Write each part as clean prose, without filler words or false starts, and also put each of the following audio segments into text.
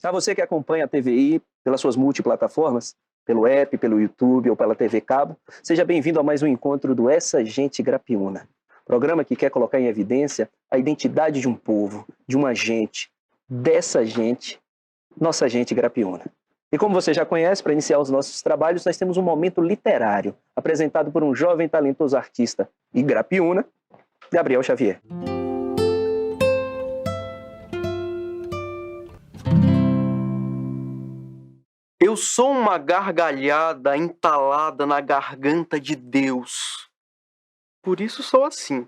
A você que acompanha a TVI pelas suas multiplataformas, pelo app, pelo YouTube ou pela TV Cabo, seja bem-vindo a mais um encontro do Essa Gente Grapiúna. Programa que quer colocar em evidência a identidade de um povo, de uma gente, dessa gente, nossa gente Grapiúna. E como você já conhece, para iniciar os nossos trabalhos, nós temos um momento literário, apresentado por um jovem talentoso artista e grapiúna, Gabriel Xavier. Eu sou uma gargalhada entalada na garganta de Deus. Por isso sou assim.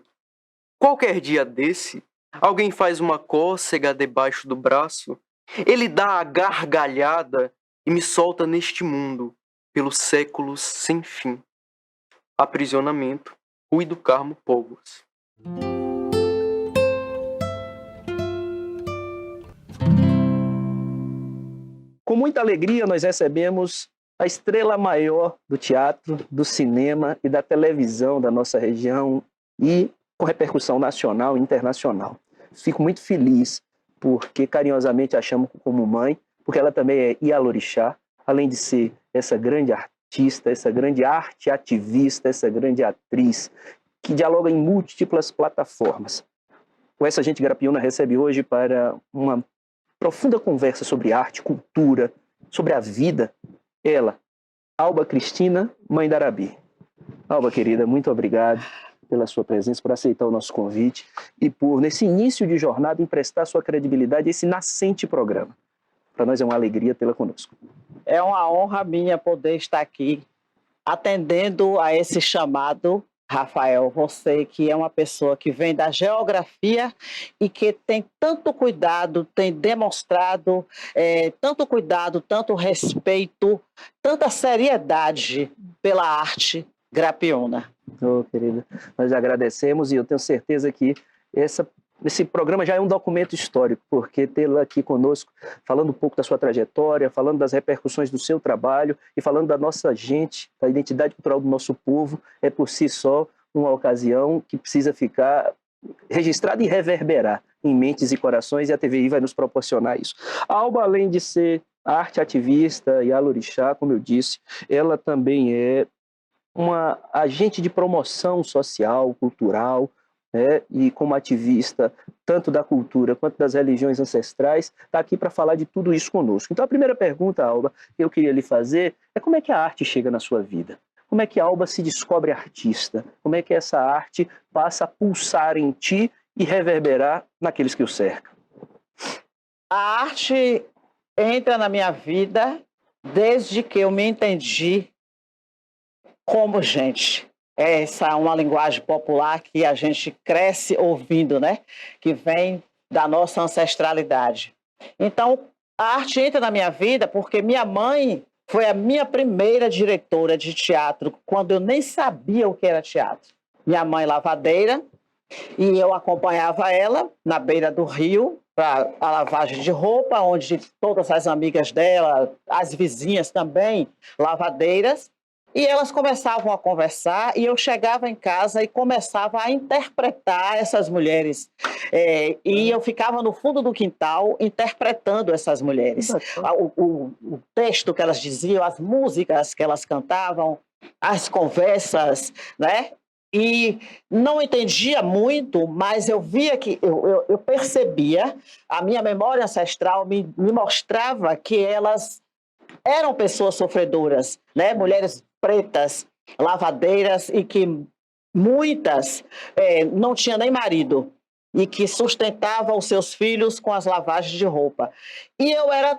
Qualquer dia desse, alguém faz uma cócega debaixo do braço, ele dá a gargalhada e me solta neste mundo, pelos séculos sem fim. Aprisionamento, Rui do Carmo Póvoas. Com muita alegria, nós recebemos a estrela maior do teatro, do cinema e da televisão da nossa região e com repercussão nacional e internacional. Fico muito feliz porque carinhosamente a chamo como mãe, porque ela também é Ialorixá, além de ser essa grande artista, essa grande arte ativista, essa grande atriz que dialoga em múltiplas plataformas. O Essa Gente Grapiúna recebe hoje para uma profunda conversa sobre arte, cultura, sobre a vida, ela, Alba Cristina, mãe da Arabi. Alba, querida, muito obrigado pela sua presença, por aceitar o nosso convite e por, nesse início de jornada, emprestar sua credibilidade a esse nascente programa. Para nós é uma alegria tê-la conosco. É uma honra minha poder estar aqui, atendendo a esse chamado. Rafael, você que é uma pessoa que vem da geografia e que tem tanto cuidado, tem demonstrado tanto cuidado, tanto respeito, tanta seriedade pela arte grapiúna. Oh, querida, nós agradecemos e eu tenho certeza que esse programa já é um documento histórico, porque tê-la aqui conosco, falando um pouco da sua trajetória, falando das repercussões do seu trabalho e falando da nossa gente, da identidade cultural do nosso povo, é por si só uma ocasião que precisa ficar registrada e reverberar em mentes e corações, e a TVI vai nos proporcionar isso. A Alba, além de ser arte ativista e Ialorixá, como eu disse, ela também é uma agente de promoção social, cultural, e como ativista, tanto da cultura quanto das religiões ancestrais, está aqui para falar de tudo isso conosco. Então a primeira pergunta, Alba, que eu queria lhe fazer é como é que a arte chega na sua vida? Como é que a Alba se descobre artista? Como é que essa arte passa a pulsar em ti e reverberar naqueles que o cercam? A arte entra na minha vida desde que eu me entendi como gente. Essa é uma linguagem popular que a gente cresce ouvindo, né? Que vem da nossa ancestralidade. Então, a arte entra na minha vida porque minha mãe foi a minha primeira diretora de teatro, quando eu nem sabia o que era teatro. Minha mãe lavadeira, e eu acompanhava ela na beira do rio para a lavagem de roupa, onde todas as amigas dela, as vizinhas também, lavadeiras, e elas começavam a conversar e eu chegava em casa e começava a interpretar essas mulheres. E eu ficava no fundo do quintal interpretando essas mulheres. O texto que elas diziam, as músicas que elas cantavam, as conversas, né? E não entendia muito, mas eu via que, eu percebia, a minha memória ancestral me mostrava que elas eram pessoas sofredoras, né? Mulheres pretas, lavadeiras, e que muitas não tinham nem marido e que sustentavam os seus filhos com as lavagens de roupa. E eu era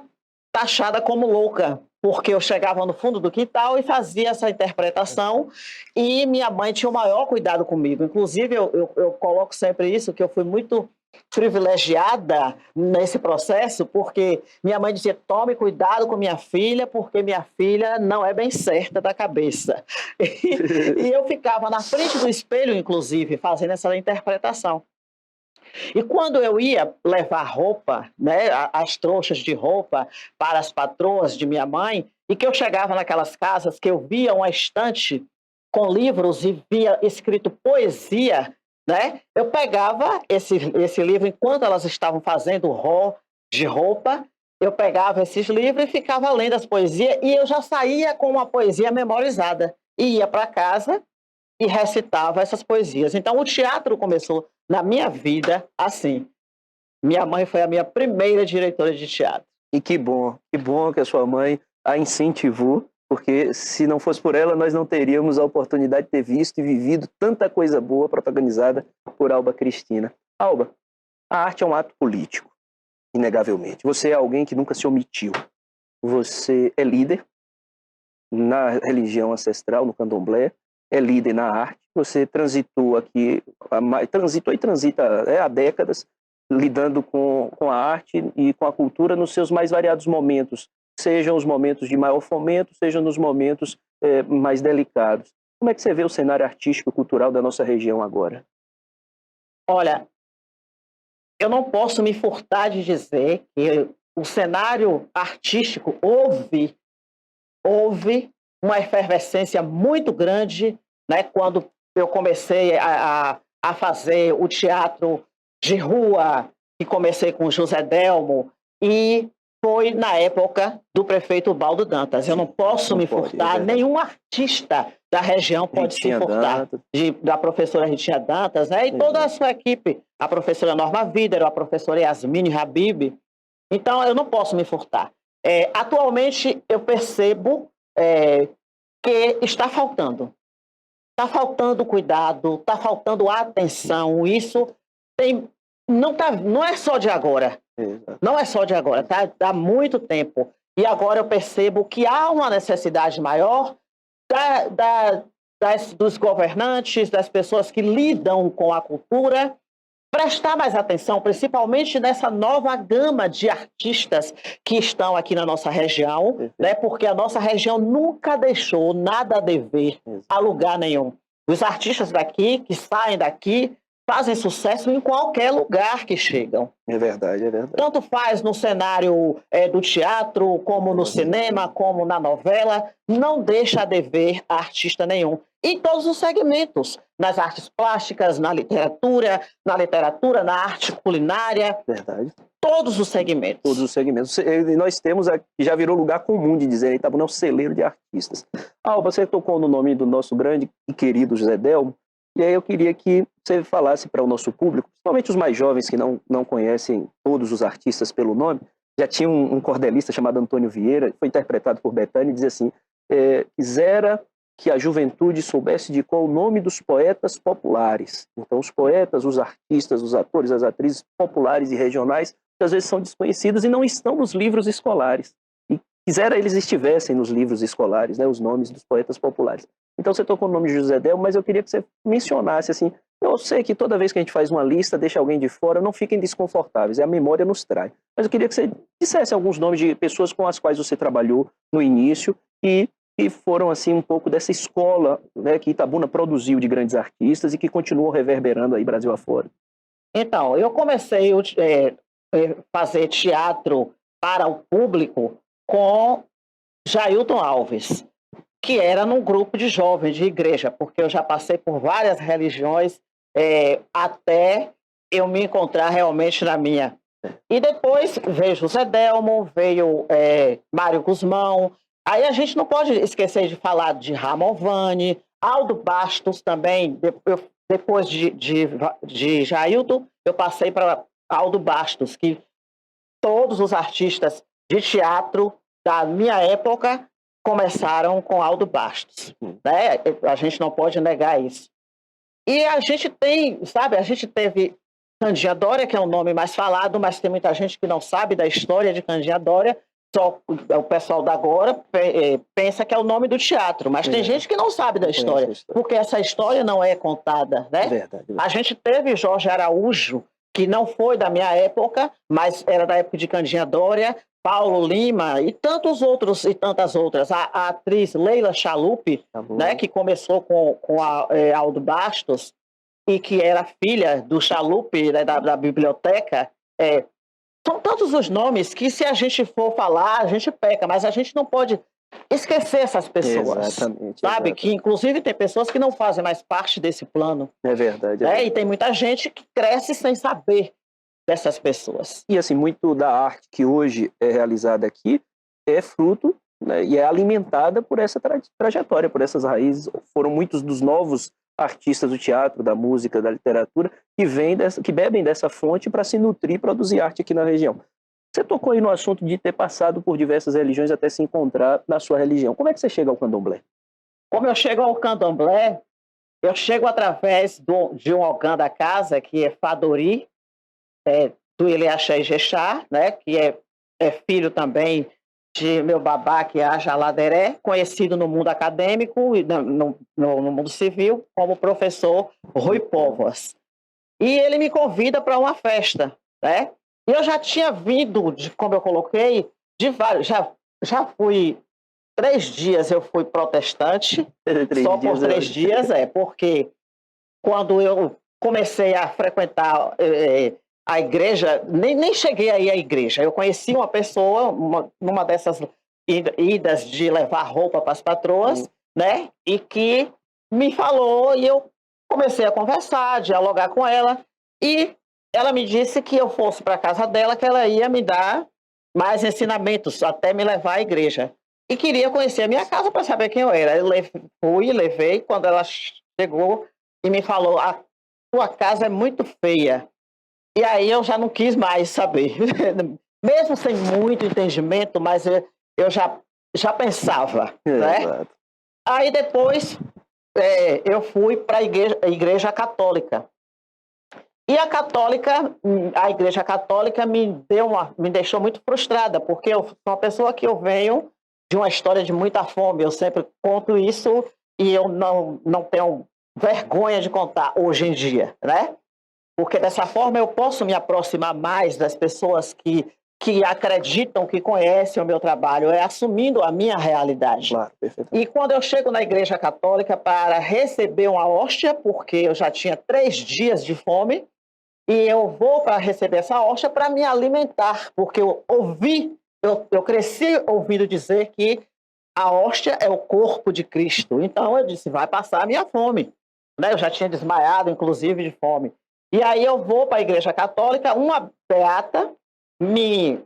taxada como louca, porque eu chegava no fundo do quintal e fazia essa interpretação, e minha mãe tinha o maior cuidado comigo. Inclusive, eu coloco sempre isso, que eu fui muito privilegiada nesse processo, porque minha mãe dizia: tome cuidado com minha filha, porque minha filha não é bem certa da cabeça. E eu ficava na frente do espelho, inclusive, fazendo essa interpretação. E quando eu ia levar roupa, né, as trouxas de roupa para as patroas de minha mãe, e que eu chegava naquelas casas que eu via uma estante com livros e via escrito poesia, né, eu pegava esse livro enquanto elas estavam fazendo ró de roupa eu pegava esses livros e ficava lendo as poesias, e eu já saía com uma poesia memorizada, e ia para casa e recitava essas poesias. Então, o teatro começou na minha vida assim. Minha mãe foi a minha primeira diretora de teatro. E que bom que a sua mãe a incentivou, porque se não fosse por ela, nós não teríamos a oportunidade de ter visto e vivido tanta coisa boa protagonizada por Alba Cristina. Alba, a arte é um ato político, inegavelmente. Você é alguém que nunca se omitiu. Você é líder na religião ancestral, no candomblé, é líder na arte. Você transitou aqui, transitou e transita há décadas, lidando com a arte e com a cultura nos seus mais variados momentos, sejam os momentos de maior fomento, sejam nos momentos mais delicados. Como é que você vê o cenário artístico e cultural da nossa região agora? Olha, eu não posso me furtar de dizer que o cenário artístico houve uma efervescência muito grande, né, quando eu comecei a fazer o teatro de rua, e comecei com José Delmo, e foi na época do prefeito Baldo Dantas. Eu não posso me furtar, nenhum artista da região pode se furtar da professora Ritinha Dantas, né? E toda a sua equipe, a professora Norma Vídero, a professora Yasmine Habib. Então, eu não posso me furtar. Atualmente, eu percebo que está faltando. Está faltando cuidado, está faltando atenção. Isso não é só de agora. Não é só de agora, tá? Há muito tempo. E agora eu percebo que há uma necessidade maior dos governantes, das pessoas que lidam com a cultura, prestar mais atenção, principalmente nessa nova gama de artistas que estão aqui na nossa região, né? Porque a nossa região nunca deixou nada a dever a lugar nenhum. Os artistas daqui, que saem daqui, fazem sucesso em qualquer lugar que chegam. É verdade, é verdade. Tanto faz no cenário do teatro, como no cinema, como na novela, não deixa a dever a artista nenhum. Em todos os segmentos, nas artes plásticas, na literatura, na arte culinária. Verdade. Todos os segmentos. Todos os segmentos. E nós temos, já virou lugar comum de dizer, Itabuna é um celeiro de artistas. Alba, você tocou no nome do nosso grande e querido José Delmo, e aí eu queria que você falasse para o nosso público, principalmente os mais jovens que não conhecem todos os artistas pelo nome. Já tinha um cordelista chamado Antônio Vieira, foi interpretado por Bethânia, e dizia assim, quisera que a juventude soubesse de qual o nome dos poetas populares. Então os poetas, os artistas, os atores, as atrizes populares e regionais, às vezes são desconhecidos e não estão nos livros escolares. E quisera eles estivessem nos livros escolares, né, os nomes dos poetas populares. Então você tocou o nome de José Delmo, mas eu queria que você mencionasse assim, eu sei que toda vez que a gente faz uma lista, deixa alguém de fora, não fiquem desconfortáveis, a memória nos trai. Mas eu queria que você dissesse alguns nomes de pessoas com as quais você trabalhou no início e foram assim um pouco dessa escola, né, que Itabuna produziu de grandes artistas e que continuam reverberando aí Brasil afora. Então, eu comecei fazer teatro para o público com Jailton Alves, que era num grupo de jovens de igreja, porque eu já passei por várias religiões até eu me encontrar realmente na minha. E depois veio José Delmo, veio Mário Guzmão. Aí a gente não pode esquecer de falar de Ramon Vani, Aldo Bastos também. Depois de Jailton, eu passei para Aldo Bastos, que todos os artistas de teatro da minha época começaram com Aldo Bastos, né? A gente não pode negar isso. E a gente tem, sabe, a gente teve Candinha Dória, que é o nome mais falado, mas tem muita gente que não sabe da história de Candinha Dória, só o pessoal da agora pensa que é o nome do teatro, mas tem gente que não sabe da história, porque essa história não é contada, né? Verdade. A gente teve Jorge Araújo, que não foi da minha época, mas era da época de Candinha Dória, Paulo Lima e tantos outros e tantas outras. A atriz Leila Chalupe, né, que começou com Aldo Bastos e que era filha do Chalupe, né, da biblioteca. São tantos os nomes que, se a gente for falar, a gente peca, mas a gente não pode esquecer essas pessoas. Exatamente. Sabe? Que, inclusive, tem pessoas que não fazem mais parte desse plano. É verdade. E tem muita gente que cresce sem saber dessas pessoas. E assim, muito da arte que hoje é realizada aqui é fruto, né, e é alimentada por essa trajetória, por essas raízes. Foram muitos dos novos artistas do teatro, da música, da literatura, que bebem dessa fonte para se nutrir e produzir arte aqui na região. Você tocou aí no assunto de ter passado por diversas religiões até se encontrar na sua religião. Como é que você chega ao candomblé? Como eu chego ao candomblé, eu chego através de um ogã da casa, que é Fadori, do Ilhaxé Ijexá, né, que é filho também de meu babá, que é Ajaladeré, conhecido no mundo acadêmico e no mundo civil como professor Rui Póvoas. E ele me convida para uma festa, né? E eu já tinha vindo, como eu coloquei, de vários. Já fui 3 dias, eu fui protestante, só por 3 dias, porque quando eu comecei a frequentar a igreja, nem cheguei aí à igreja. Eu conheci uma pessoa, numa dessas idas de levar roupa para as patroas, né? E que me falou, e eu comecei a conversar, dialogar com ela, e ela me disse que eu fosse para a casa dela, que ela ia me dar mais ensinamentos, até me levar à igreja. E queria conhecer a minha casa para saber quem eu era. Eu levei, quando ela chegou e me falou, a tua casa é muito feia. E aí eu já não quis mais saber. Mesmo sem muito entendimento, mas eu já pensava, né? Exato. Aí depois eu fui para a igreja católica. E a igreja católica me deixou muito frustrada, porque eu sou uma pessoa que eu venho de uma história de muita fome. Eu sempre conto isso e eu não tenho vergonha de contar hoje em dia, né? Porque dessa forma eu posso me aproximar mais das pessoas que acreditam, que conhecem o meu trabalho, assumindo a minha realidade. Claro, perfeito. E quando eu chego na igreja católica para receber uma hóstia, porque eu já tinha 3 dias de fome, e eu vou para receber essa hóstia para me alimentar, porque eu cresci ouvindo dizer que a hóstia é o corpo de Cristo. Então eu disse, vai passar a minha fome, né? Eu já tinha desmaiado, inclusive, de fome. E aí eu vou para a igreja católica, uma beata me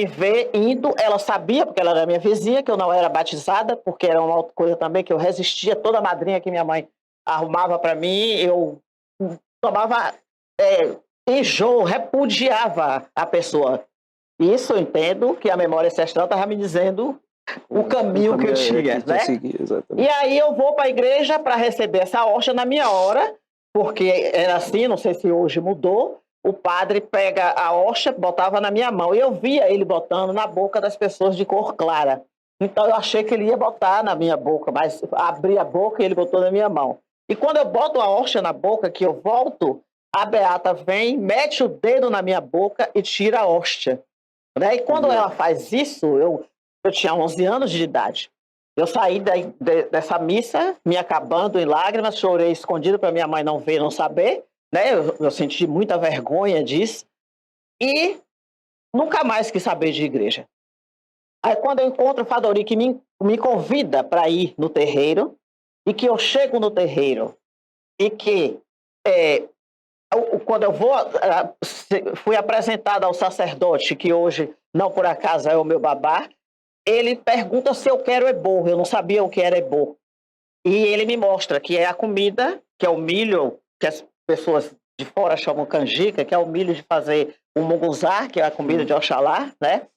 vê indo, ela sabia, porque ela era minha vizinha, que eu não era batizada, porque era uma outra coisa também que eu resistia, toda a madrinha que minha mãe arrumava para mim, eu tomava enjoo, repudiava a pessoa. Isso eu entendo que a memória ancestral estava me dizendo o caminho que eu tinha, né? E aí eu vou para a igreja para receber essa hóstia na minha hora, porque era assim, não sei se hoje mudou, o padre pega a hóstia, botava na minha mão, e eu via ele botando na boca das pessoas de cor clara. Então eu achei que ele ia botar na minha boca, mas abri a boca e ele botou na minha mão. E quando eu boto a hóstia na boca, que eu volto, a beata vem, mete o dedo na minha boca e tira a hóstia. Né? E quando ela faz isso, eu tinha 11 anos de idade. Eu saí dessa missa, me acabando em lágrimas, chorei escondido para minha mãe não ver, não saber. Né? Eu senti muita vergonha disso. E nunca mais quis saber de igreja. Aí quando eu encontro o Fadori, que me convida para ir no terreiro, e que eu chego no terreiro, e que quando eu fui apresentada ao sacerdote, que hoje, não por acaso, é o meu babá, ele pergunta se eu quero ebô. Eu não sabia o que era ebô. E ele me mostra que é a comida, que é o milho, que as pessoas de fora chamam canjica, que é o milho de fazer o munguzá, que é a comida de Oxalá, né?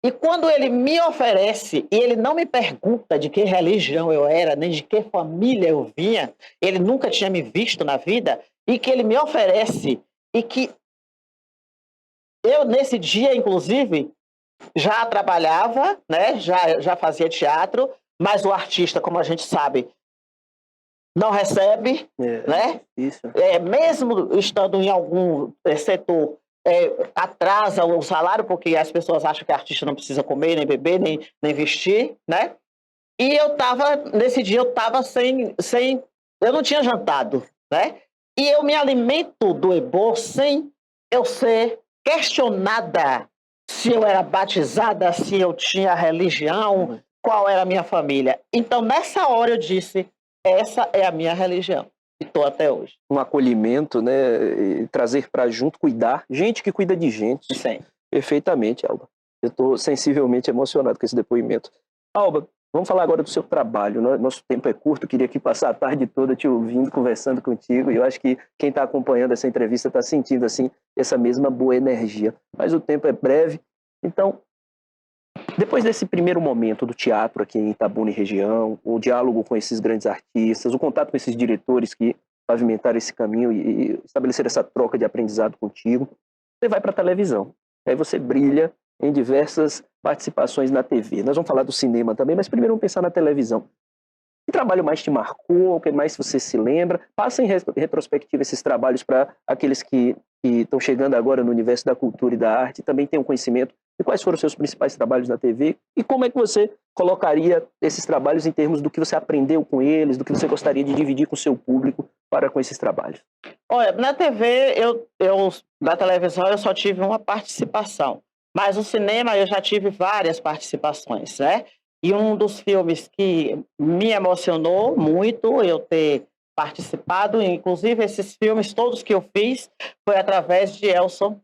E quando ele me oferece, e ele não me pergunta de que religião eu era, nem de que família eu vinha, ele nunca tinha me visto na vida, e que ele me oferece, e que eu, nesse dia, inclusive, já trabalhava, né? já fazia teatro, mas o artista, como a gente sabe, não recebe, né? Isso. Mesmo estando em algum setor, atrasa o salário, porque as pessoas acham que artista não precisa comer, nem beber, nem vestir, né? E nesse dia eu estava eu não tinha jantado, né? E eu me alimento do ebô sem eu ser questionada se eu era batizada, se eu tinha religião, qual era a minha família. Então, nessa hora eu disse, essa é a minha religião. e estou até hoje. Um acolhimento, né? E trazer para junto, cuidar. Gente que cuida de gente. Sim. Perfeitamente, Alba. Eu estou sensivelmente emocionado com esse depoimento. Alba, vamos falar agora do seu trabalho. Nosso tempo é curto, queria aqui passar a tarde toda te ouvindo, conversando contigo, e eu acho que quem está acompanhando essa entrevista está sentindo assim essa mesma boa energia. Mas o tempo é breve, então, depois desse primeiro momento do teatro aqui em Itabuna e região, o diálogo com esses grandes artistas, o contato com esses diretores que pavimentaram esse caminho e estabeleceram essa troca de aprendizado contigo, você vai para a televisão. Aí você brilha em diversas participações na TV. Nós vamos falar do cinema também, mas primeiro vamos pensar na televisão. Que trabalho mais te marcou? O que mais você se lembra? Passa em retrospectiva esses trabalhos para aqueles que estão chegando agora no universo da cultura e da arte, também tenham conhecimento de quais foram os seus principais trabalhos na TV e como é que você colocaria esses trabalhos em termos do que você aprendeu com eles, do que você gostaria de dividir com o seu público para com esses trabalhos. Olha, na TV, na televisão, eu só tive uma participação. Mas no cinema eu já tive várias participações, né? E um dos filmes que me emocionou muito eu ter participado, inclusive esses filmes todos que eu fiz, foi através de Elson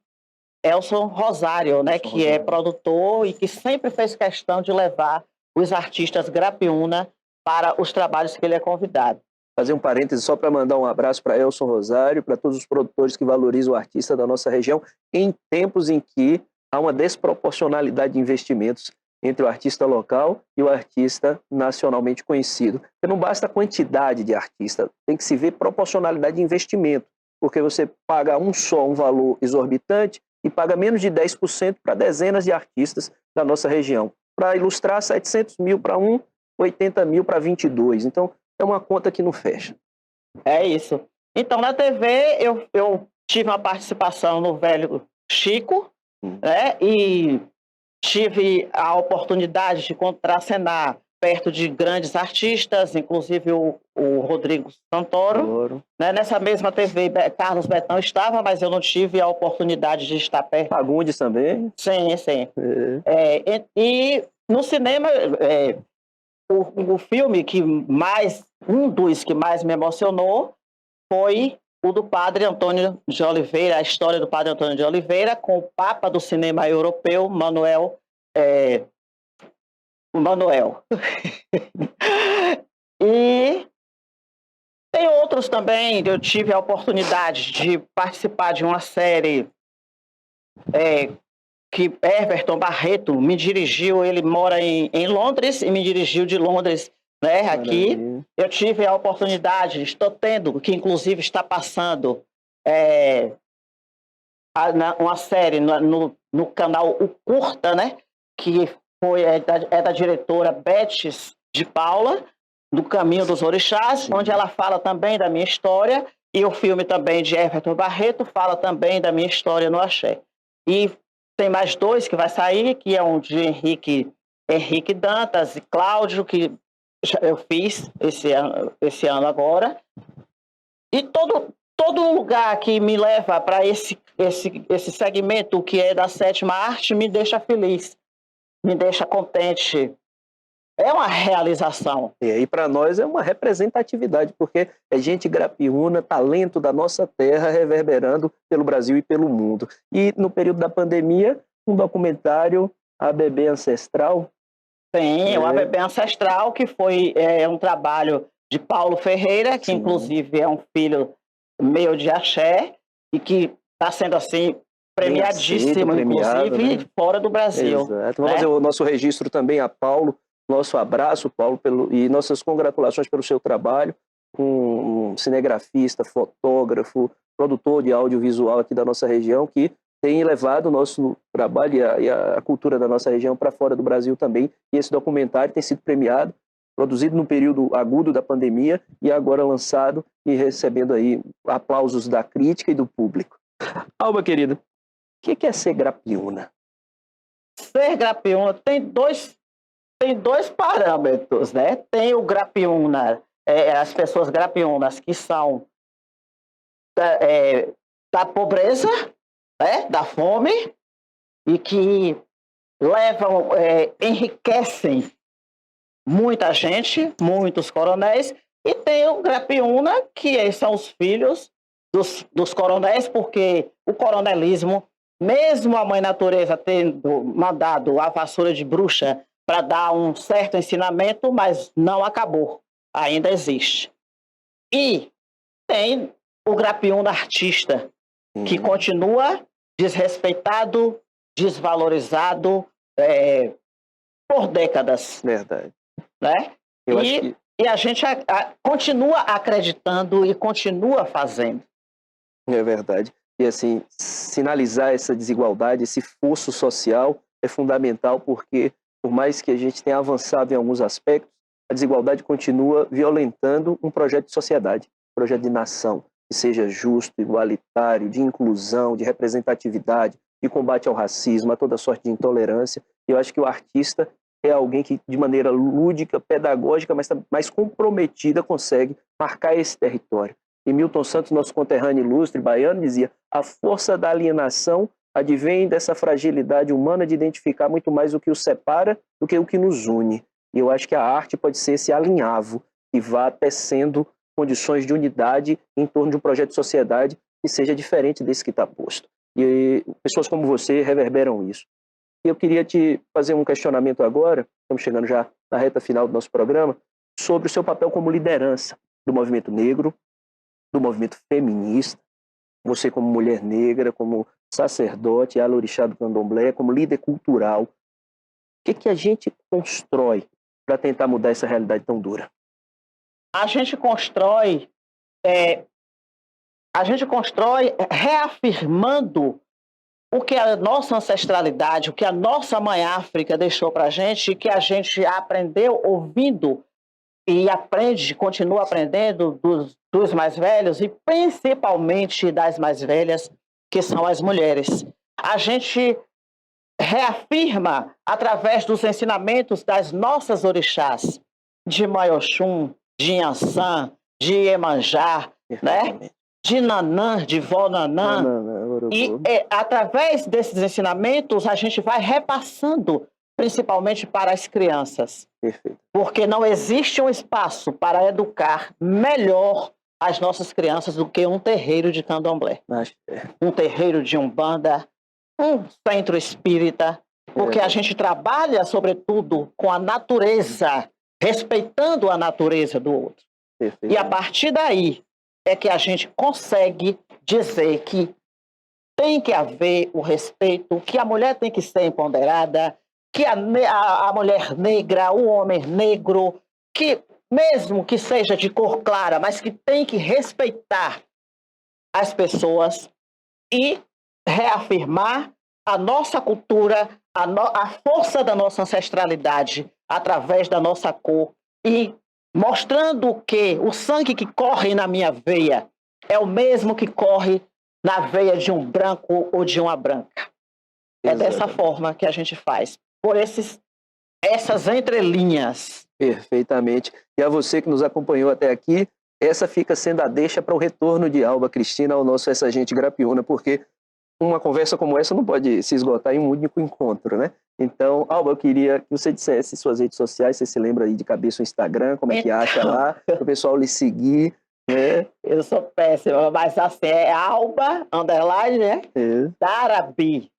Rosário, né? Que é produtor e que sempre fez questão de levar os artistas Grapiúna para os trabalhos que ele é convidado. Fazer um parêntese só para mandar um abraço para Elson Rosário, para todos os produtores que valorizam o artista da nossa região, em tempos em que há uma desproporcionalidade de investimentos entre o artista local e o artista nacionalmente conhecido. Porque não basta a quantidade de artista, tem que se ver proporcionalidade de investimento, porque você paga um valor exorbitante e paga menos de 10% para dezenas de artistas da nossa região. Para ilustrar, 700 mil para um, 80 mil para 22. Então, é uma conta que não fecha. É isso. Então, na TV, eu tive uma participação no Velho Chico, né? E tive a oportunidade de contracenar perto de grandes artistas, inclusive o Rodrigo Santoro. Né? Nessa mesma TV, Carlos Betão estava, mas eu não tive a oportunidade de estar perto. Fagundes também? Sim, sim. E no cinema, o filme um dos que mais me emocionou foi o do Padre Antônio de Oliveira, a história do Padre Antônio de Oliveira, com o Papa do cinema europeu, Manuel. E tem outros também. Eu tive a oportunidade de participar de uma série que Everton Barreto me dirigiu. Ele mora em Londres e me dirigiu de Londres, né, aqui. Eu tive a oportunidade, estou tendo, que inclusive está passando uma série no canal O Curta, né, que é da diretora Betis de Paula, do Caminho dos Orixás. Sim. Onde ela fala também da minha história, e o filme também de Everton Barreto fala também da minha história no axé. E tem mais dois que vai sair, que é um de Henrique Dantas e Cláudio, que eu fiz esse ano agora. E todo lugar que me leva para esse segmento que é da sétima arte me deixa feliz, me deixa contente. É uma realização. E para nós é uma representatividade, porque é gente grapiúna, talento da nossa terra reverberando pelo Brasil e pelo mundo. E no período da pandemia, um documentário, A Bebê Ancestral. Sim, o A Bebê Ancestral, que foi um trabalho de Paulo Ferreira, que Sim. inclusive é um filho meu de axé, e que está sendo assim premiadíssimo, inclusive, né? Fora do Brasil. Exato. Vamos fazer o nosso registro também a Paulo. Nosso abraço, Paulo, e nossas congratulações pelo seu trabalho. Um cinegrafista, fotógrafo, produtor de audiovisual aqui da nossa região, que tem levado o nosso trabalho e a cultura da nossa região para fora do Brasil também. E esse documentário tem sido premiado, produzido no período agudo da pandemia e agora lançado e recebendo aí aplausos da crítica e do público. Alba, querida, o que é ser grapiúna? Ser grapiúna tem dois parâmetros, né? Tem o grapiúna, as pessoas grapiúnas que são da pobreza, né? Da fome, e que enriquecem muita gente, muitos coronéis, E tem o Grapiúna, que são os filhos dos coronéis, porque o coronelismo, mesmo a Mãe Natureza tendo mandado a vassoura de bruxa para dar um certo ensinamento, mas não acabou, ainda existe. E tem o Grapiúna artista, que continua desrespeitado, desvalorizado por décadas. Verdade. Né? Eu acho que... E a gente continua acreditando e continua fazendo. É verdade. E assim, sinalizar essa desigualdade, esse fosso social é fundamental, porque por mais que a gente tenha avançado em alguns aspectos, a desigualdade continua violentando um projeto de sociedade, um projeto de nação, que seja justo, igualitário, de inclusão, de representatividade, de combate ao racismo, a toda sorte de intolerância. E eu acho que o artista é alguém que, de maneira lúdica, pedagógica, mas mais comprometida, consegue marcar esse território. E Milton Santos, nosso conterrâneo ilustre baiano, dizia: a força da alienação advém dessa fragilidade humana de identificar muito mais o que os separa do que o que nos une. E eu acho que a arte pode ser esse alinhavo que vá tecendo condições de unidade em torno de um projeto de sociedade que seja diferente desse que está posto. E pessoas como você reverberam isso. E eu queria te fazer um questionamento agora, estamos chegando já na reta final do nosso programa, sobre o seu papel como liderança do movimento negro, do movimento feminista, você como mulher negra, como sacerdote, alorixá do candomblé, como líder cultural. O que a gente constrói para tentar mudar essa realidade tão dura? A gente constrói reafirmando o que a nossa ancestralidade, o que a nossa mãe África deixou para a gente, e que a gente aprendeu ouvindo e continua aprendendo dos mais velhos, e principalmente das mais velhas, que são as mulheres. A gente reafirma através dos ensinamentos das nossas orixás, de Maioxum, de Inhansã, de Iemanjá, né? De Nanã, de Vó Nanã. E através desses ensinamentos a gente vai repassando, principalmente para as crianças. Perfeito. Porque não existe um espaço para educar melhor as nossas crianças do que um terreiro de candomblé. Um terreiro de umbanda, um centro espírita, porque a gente trabalha, sobretudo, com a natureza, respeitando a natureza do outro. Perfeito. E a partir daí é que a gente consegue dizer que tem que haver o respeito, que a mulher tem que ser empoderada, que a mulher negra, o homem negro, que mesmo que seja de cor clara, mas que tem que respeitar as pessoas e reafirmar a nossa cultura, a força da nossa ancestralidade através da nossa cor e mostrando que o sangue que corre na minha veia é o mesmo que corre na veia de um branco ou de uma branca. É dessa forma que a gente faz, por essas entrelinhas. Perfeitamente. E a você que nos acompanhou até aqui, essa fica sendo a deixa para o retorno de Alba Cristina ao nosso Essa Gente Grapiúna, porque uma conversa como essa não pode se esgotar em um único encontro, né? Então, Alba, eu queria que você dissesse suas redes sociais, você se lembra aí de cabeça o Instagram, como é que acha lá, para o pessoal lhe seguir, né? Eu sou péssima, mas assim, é Alba, _, né? Darabi.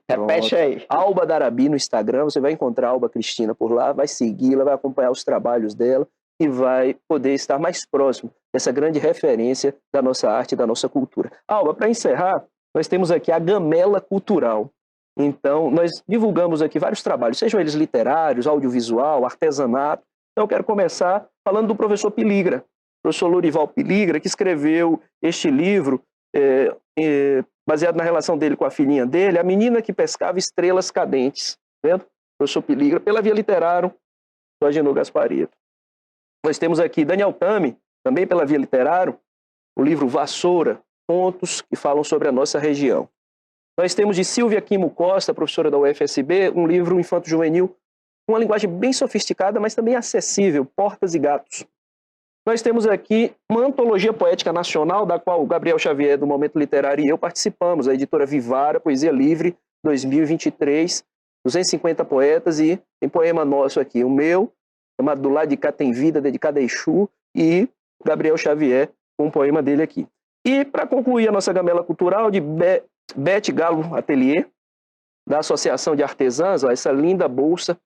Repete aí. Alba Darabi no Instagram, você vai encontrar a Alba Cristina por lá, vai segui-la, vai acompanhar os trabalhos dela e vai poder estar mais próximo dessa grande referência da nossa arte e da nossa cultura. Alba, para encerrar, nós temos aqui a Gamela Cultural. Então, nós divulgamos aqui vários trabalhos, sejam eles literários, audiovisual, artesanato. Então, eu quero começar falando do professor Piligra, professor Lorival Piligra, que escreveu este livro baseado na relação dele com a filhinha dele, A Menina que Pescava Estrelas Cadentes, vendo? Professor Piligra, pela Via Literário, do Agenor Gasparito. Nós temos aqui Daniel Tami, também pela Via Literário, o livro Vassoura, contos que falam sobre a nossa região. Nós temos de Silvia Quimo Costa, professora da UFSB, um livro infanto-juvenil, com uma linguagem bem sofisticada, mas também acessível, Portas e Gatos. Nós temos aqui uma antologia poética nacional, da qual o Gabriel Xavier, do Momento Literário, e eu participamos, a editora Vivara, Poesia Livre, 2023, 250 poetas, e tem poema nosso aqui, o meu, chamado Do Lado de Cá Tem Vida, dedicado a Exu, e Gabriel Xavier, com um poema dele aqui. E para concluir a nossa gamela cultural de Beth Galo Atelier, da Associação de Artesãs, ó, essa linda bolsa.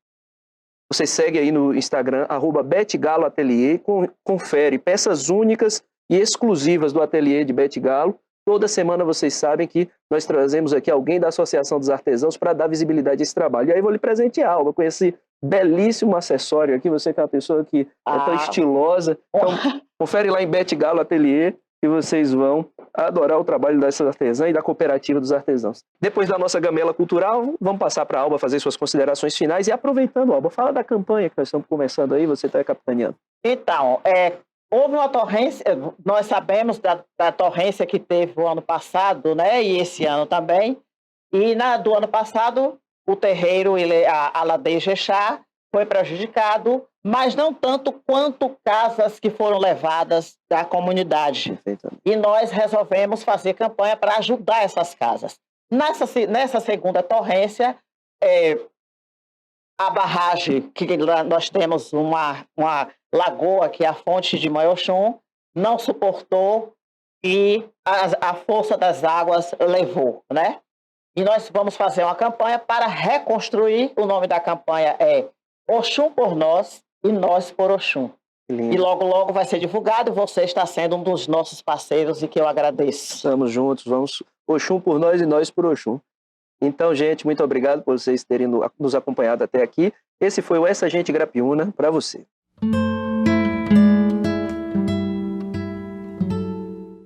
Você segue aí no Instagram, @BethGaloAtelier, confere peças únicas e exclusivas do ateliê de Beth Galo. Toda semana vocês sabem que nós trazemos aqui alguém da Associação dos Artesãos para dar visibilidade a esse trabalho. E aí eu vou lhe presentear algo com esse belíssimo acessório aqui. Você que é uma pessoa que é tão estilosa. Então, confere lá em Beth Galo Atelier e vocês vão adorar o trabalho dessa artesã e da cooperativa dos artesãos. Depois da nossa gamela cultural, vamos passar para a Alba fazer suas considerações finais. E aproveitando, Alba, fala da campanha que nós estamos começando aí, você está capitaneando. Então, houve uma torrência, nós sabemos da torrência que teve o ano passado, né, e esse ano também, e do ano passado o terreiro, a Ladeia Ijexá, foi prejudicado, mas não tanto quanto casas que foram levadas da comunidade. E nós resolvemos fazer campanha para ajudar essas casas. Nessa segunda torrência, a barragem, que nós temos uma lagoa, que é a fonte de Moioxum, não suportou e a força das águas levou, né? E nós vamos fazer uma campanha para reconstruir. O nome da campanha é Oxum por Nós e Nós por Oxum. E logo, logo vai ser divulgado. Você está sendo um dos nossos parceiros e que eu agradeço. Estamos juntos, vamos Oxum por nós e nós por Oxum. Então, gente, muito obrigado por vocês terem nos acompanhado até aqui. Esse foi o Essa Gente Grapiúna para você.